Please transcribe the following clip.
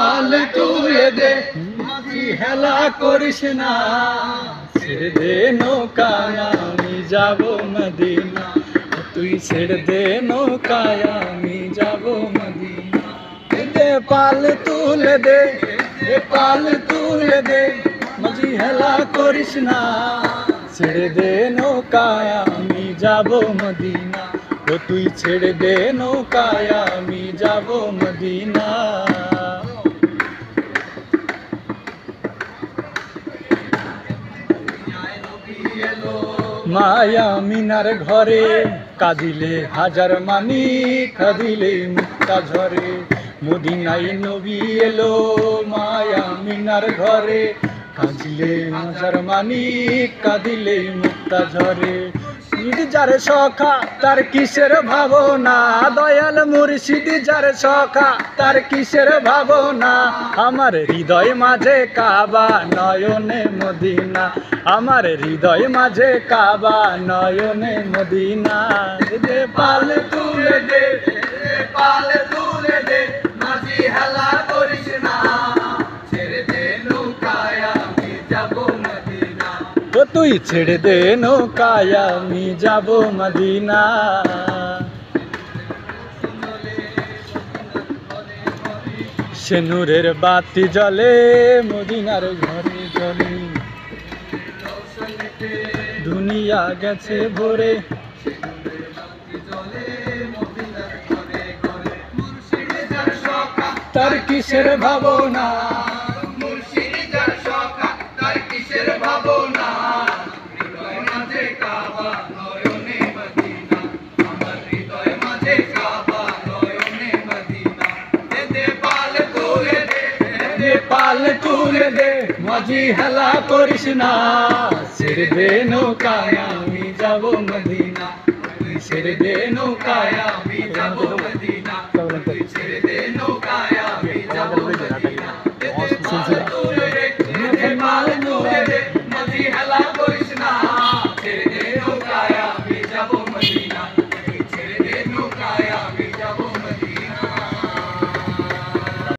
পাল তুলে দে মাঝি হেলা করিস না, ছেড়ে দে নৌকায় আমি যাব মদিনা, তুই ছেড়ে দে নৌকায় আমি যাব মদিনা। দে পাল তুলে দে, পাল তুলে দে মাঝি হেলা করিস না, ছেড়ে দে নৌকায় আমি যাব মদিনা, ও তুই ছেড়ে দে নৌকায় আমি যাব মদিনা। মায়া মিনার ঘরে কাঁদিলে হাজার মানি, কাঁদিলে মুক্তা ঝরে, মদিনায় নবী এলো মায়া মিনার ঘরে, কাঁদিলে হাজার মানি, কাঁদিলে মুক্তা ঝরে। যার সখা তার কিসের ভাবনা, দয়াল মুর্শিদ যার সখা তার কিসের ভাবনা, আমার হৃদয় মাঝে কাবা নয়নে মদিনা, আমার হৃদয় মাঝে কাবা নয়নে মদিনা। দে পাল তুলে দে, পাল তুলে দে মাঝি হেলা করিস না, ছেড়ে দে নৌকায় আমি যাব মদিনা, ও তুই ছেড়ে দে নৌকায় আমি যাব মদিনা। সেনুরের বাতি জ্বলে মদিনার ঘরে জ্বলে, দুনিয়া গেছে ভরে, তার কিসের ভাবনা, মুর্শিদ যার সখা তার কিসের ভাবনা, হৃদয় মাঝে কাবা নয়নে মদিনা, আমার হৃদয় মাঝে কাবা নয়নে মদিনা। দে পাল তুলে দে, দে পাল তুলে দে মাঝি হেলা করিস না, ছেড়ে দে নৌকায় আমি যাব মদিনা, তুই ছেড়ে দে নৌকায় আমি যাব মদিনা।